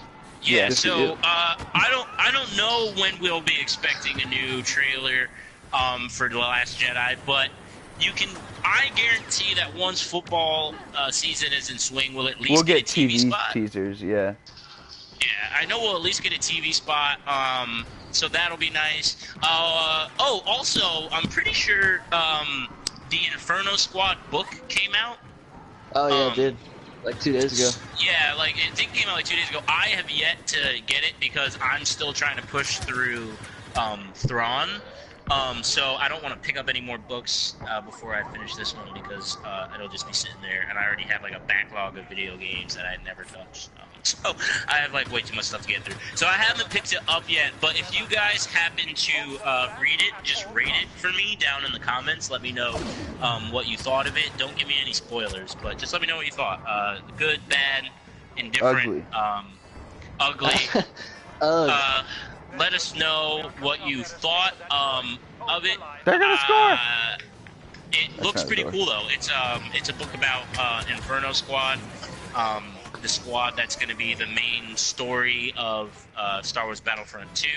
S1: Yeah.
S3: Good for
S1: So
S3: you.
S1: I don't know when we'll be expecting a new trailer for The Last Jedi, but I guarantee that once football season is in swing, we'll at least
S2: We'll
S1: get
S2: get
S1: a TV
S2: TV
S1: spot.
S2: teasers, yeah.
S1: Yeah, I know we'll at least get a TV spot, so that'll be nice. Also, I'm pretty sure the Inferno Squad book came out.
S3: Oh yeah, it did. Like 2 days ago.
S1: Yeah, like I think it came out like 2 days ago. I have yet to get it because I'm still trying to push through Thrawn. So I don't want to pick up any more books before I finish this one because it'll just be sitting there, and I already have like a backlog of video games that I never touched. So I have like way too much stuff to get through. So I haven't picked it up yet, but if you guys happen to read it, just rate it for me down in the comments. Let me know what you thought of it. Don't give me any spoilers, but just let me know what you thought. Good, bad, indifferent, ugly. Let us know what you thought of it.
S2: They're gonna score!
S1: It looks
S2: not
S1: pretty
S2: a
S1: cool though. It's a book about Inferno Squad, the squad that's going to be the main story of Star Wars Battlefront 2.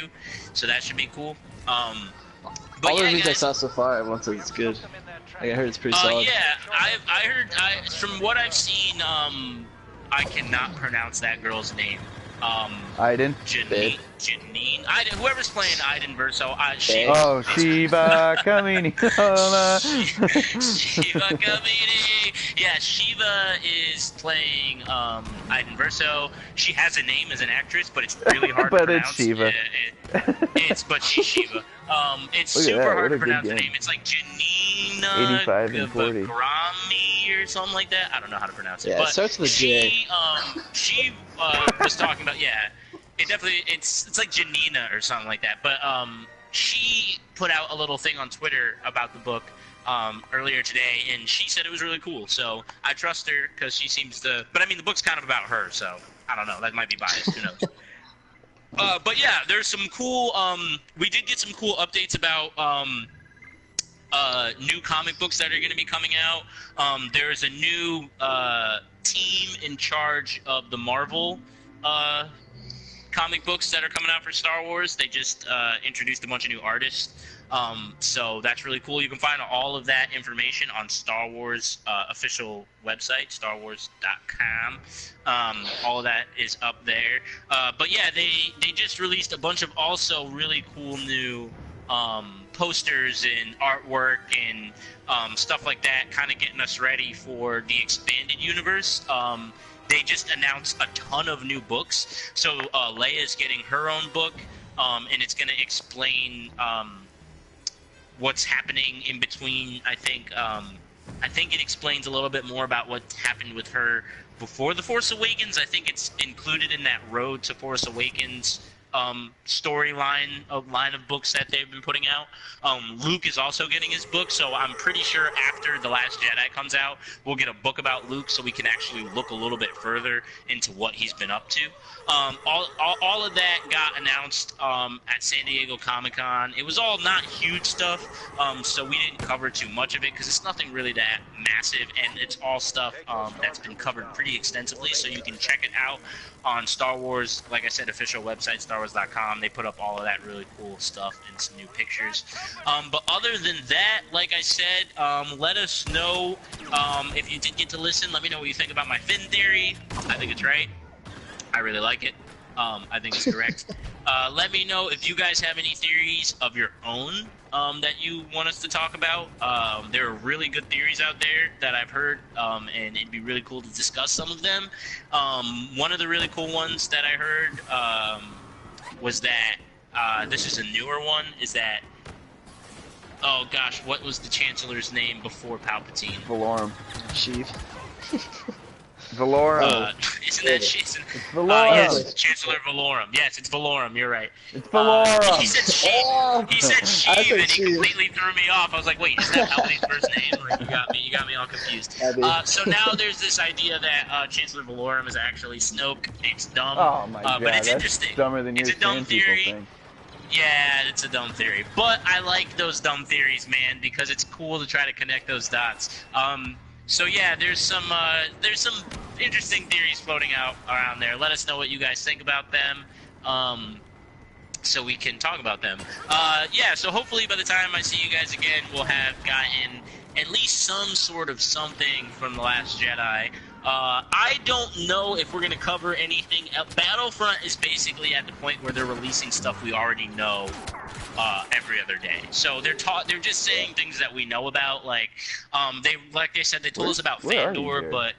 S1: So that should be cool. But
S3: All the
S1: yeah,
S3: reviews I
S1: guys,
S3: saw so far, everyone says it's good. Like, I heard it's pretty solid.
S1: yeah, I heard from what I've seen, I cannot pronounce that girl's name.
S2: Aiden?
S1: Janine. Whoever's playing Aiden Verso, she.
S2: Oh, Shiva Kamini.
S1: Shiva Kamini. Yeah, Shiva is playing Aiden Verso. She has a name as an actress, but it's really hard
S2: But
S1: to
S2: it's
S1: pronounce.
S2: Shiva.
S1: But she's Shiva. It's
S2: Look at
S1: super
S2: that,
S1: hard
S2: what
S1: to
S2: a good
S1: pronounce the
S2: game.
S1: name. It's like Janina
S2: 85 and 40.
S1: Grami or something like that. I don't know how to pronounce it.
S3: Yeah, it
S1: but
S3: starts with a J.
S1: She was talking about it's like Janina or something like that. But she put out a little thing on Twitter about the book earlier today, and she said it was really cool. So I trust her because she seems to. But I mean, the book's kind of about her, so I don't know. That might be biased. Who knows? But yeah, there's some cool. We did get some cool updates about new comic books that are going to be coming out. There's a new team in charge of the Marvel comic books that are coming out for Star Wars. They just introduced a bunch of new artists. So that's really cool. You can find all of that information on Star Wars official website, starwars.com. All of that is up there. But yeah, they just released a bunch of also really cool new posters and artwork and stuff like that, kind of getting us ready for the expanded universe. They just announced a ton of new books. So Leigh is getting her own book, and it's going to explain what's happening in between. I think it explains a little bit more about what happened with her before The Force Awakens. I think it's included in that Road to Force Awakens storyline line of books that they've been putting out. Luke is also getting his book, so I'm pretty sure after The Last Jedi comes out, we'll get a book about Luke, so we can actually look a little bit further into what he's been up to. All of that got announced at San Diego Comic-Con. It was all not huge stuff, so we didn't cover too much of it because it's nothing really that massive, and it's all stuff that's been covered pretty extensively, so you can check it out on Star Wars, like I said, official website, starwars.com. They put up all of that really cool stuff and some new pictures. But other than that, like I said, let us know if you did get to listen. Let me know what you think about my Finn theory. I think it's right. I really like it. I think it's correct. Let me know if you guys have any theories of your own that you want us to talk about. There are really good theories out there that I've heard, and it'd be really cool to discuss some of them. One of the really cool ones that I heard was that, this is a newer one, is that, oh gosh, what was the Chancellor's name before Palpatine?
S2: Valorum.
S3: Sheev.
S2: Valorum.
S1: Isn't that
S2: It's Valorum.
S1: yes, Chancellor Valorum. Yes, it's Valorum. You're right.
S2: It's Valorum.
S1: He said Sheev. He said Sheev, and he completely threw me off. I was like, wait, is that Palpatine's first name? Like, you got me all confused. So now there's this idea that Chancellor Valorum is actually Snoke. It's dumb.
S2: Oh my god,
S1: but it's
S2: that's
S1: interesting.
S2: dumber than
S1: It's
S2: your
S1: a dumb
S2: sand people
S1: theory.
S2: thing.
S1: Yeah, it's a dumb theory, but I like those dumb theories, man, because it's cool to try to connect those dots. So yeah, there's some interesting theories floating out around there. Let us know what you guys think about them, so we can talk about them. Yeah, so hopefully by the time I see you guys again, we'll have gotten at least some sort of something from The Last Jedi. I don't know if we're going to cover anything. Battlefront is basically at the point where they're releasing stuff we already know every other day. So they're just saying things that we know about. Like they said, they told us about Fandor, but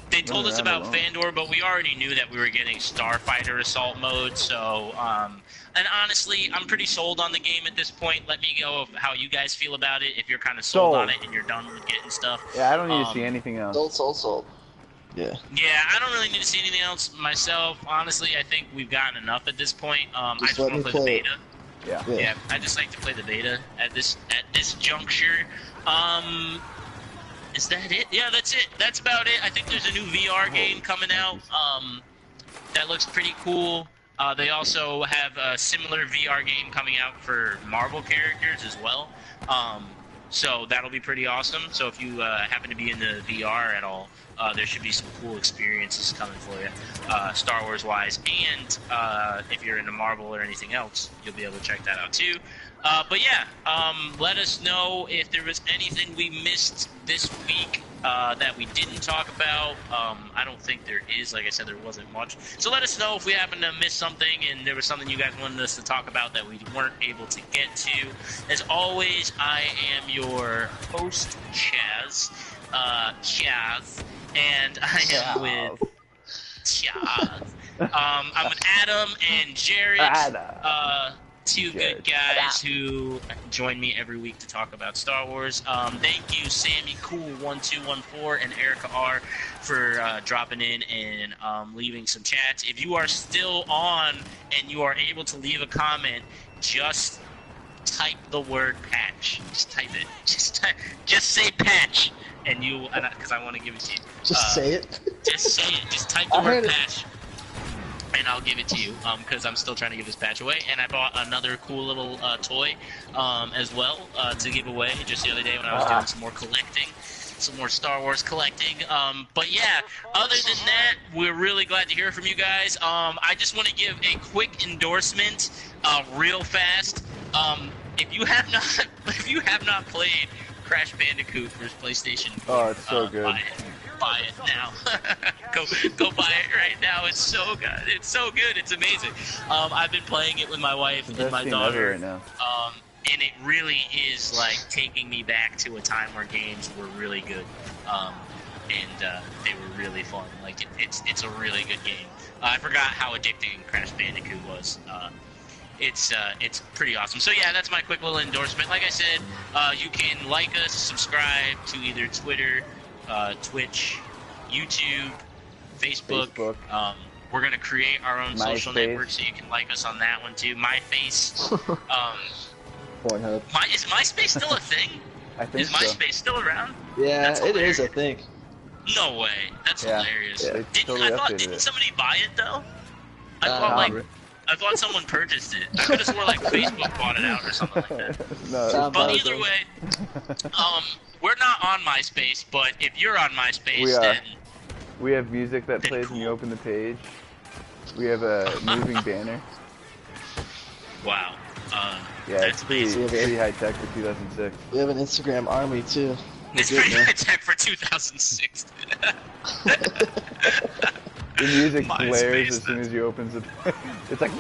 S1: they told us about Fandor, but we already knew that we were getting Starfighter Assault Mode. So and honestly, I'm pretty sold on the game at this point. Let me know of how you guys feel about it, if you're kind of sold on it and you're done with getting stuff.
S2: Yeah, I don't need to see anything else.
S3: Sold. Yeah.
S1: Yeah, I don't really need to see anything else myself. Honestly, I think we've gotten enough at this point. I just want to play the beta. Yeah, I just like to play the beta at this juncture. Is that it? Yeah, that's it. That's about it. I think there's a new VR game coming out that looks pretty cool. They also have a similar VR game coming out for Marvel characters as well. So that'll be pretty awesome. So if you happen to be into VR at all, there should be some cool experiences coming for you, Star Wars wise. And if you're into Marvel or anything else, you'll be able to check that out too. But yeah, let us know if there was anything we missed this week that we didn't talk about. I don't think there is. Like I said, there wasn't much. So let us know if we happen to miss something and there was something you guys wanted us to talk about that we weren't able to get to. As always, I am your host, Chaz. And I am with Chaz. I'm with Adam and Jared. Two good guys who join me every week to talk about Star Wars. Thank you, Sammy Cool1214 and Erica R for dropping in and leaving some chats. If you are still on and you are able to leave a comment, just type the word patch. Just type it. Just say patch, and you. Because I want to give it to you.
S3: Just say it.
S1: Just say it. Just type the word patch. and I'll give it to you because I'm still trying to give this patch away. And I bought another cool little toy as well to give away just the other day when I was doing some more collecting, some more Star Wars collecting. But yeah, other than that, we're really glad to hear from you guys. I just want to give a quick endorsement, real fast. If you have not played Crash Bandicoot for his PlayStation 4,
S2: Oh, it's so good.
S1: Buy it now. go buy it right now. It's so good. It's so good. It's amazing. I've been playing it with my wife and my daughter
S2: right now.
S1: and it really is like taking me back to a time where games were really good, and they were really fun. Like it's a really good game. I forgot how addicting Crash Bandicoot was. It's pretty awesome. So yeah, that's my quick little endorsement. Like I said, you can like us, subscribe to either Twitter, Twitch, YouTube, Facebook. We're gonna create our own social network, so you can like us on that one too. MySpace.
S3: Pornhub.
S1: Is MySpace still a thing?
S2: I think
S1: Is MySpace still around?
S3: Yeah, it is, I think.
S1: No way. That's hilarious.
S2: Yeah,
S1: Didn't somebody buy it though? I thought someone purchased it. I could have swore like Facebook bought it out or something like that.
S2: No,
S1: But either way, we're not on MySpace. But if you're on MySpace, then
S2: we have music that plays when you open the page. We have a moving banner.
S1: Wow.
S2: Yeah,
S1: that's amazing.
S2: Pretty high tech for 2006.
S3: We have an Instagram army too.
S1: It's pretty high tech for 2006.
S2: The music blares as soon as you open it. It's like,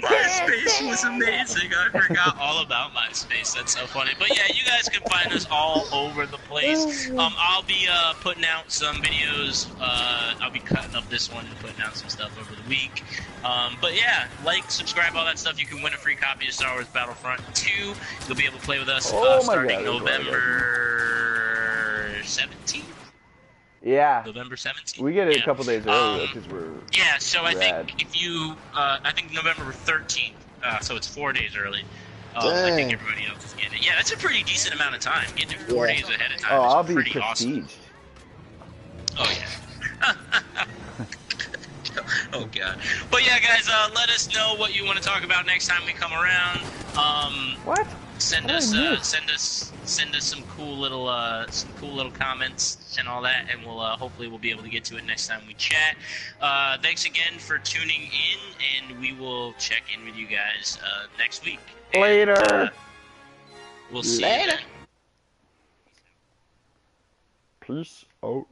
S1: MySpace was amazing. I forgot all about MySpace. That's so funny. But yeah, you guys can find us all over the place. I'll be putting out some videos. I'll be cutting up this one and putting out some stuff over the week. But yeah, like, subscribe, all that stuff. You can win a free copy of Star Wars Battlefront 2. You'll be able to play with us starting November 17th.
S2: Yeah.
S1: November 17th.
S2: We get it a couple days early because we're
S1: so I think if you, I think November 13th, so it's 4 days early. I think everybody else is getting it. Yeah, that's a pretty decent amount of time. Getting it 4 days ahead of time is pretty awesome. Oh yeah. Oh god. But yeah, guys, let us know what you want to talk about next time we come around.
S2: What?
S1: Send us some cool little comments and all that, and hopefully we'll be able to get to it next time we chat. Thanks again for tuning in, and we will check in with you guys next week.
S2: Later.
S1: And, we'll see you then.
S2: Peace out.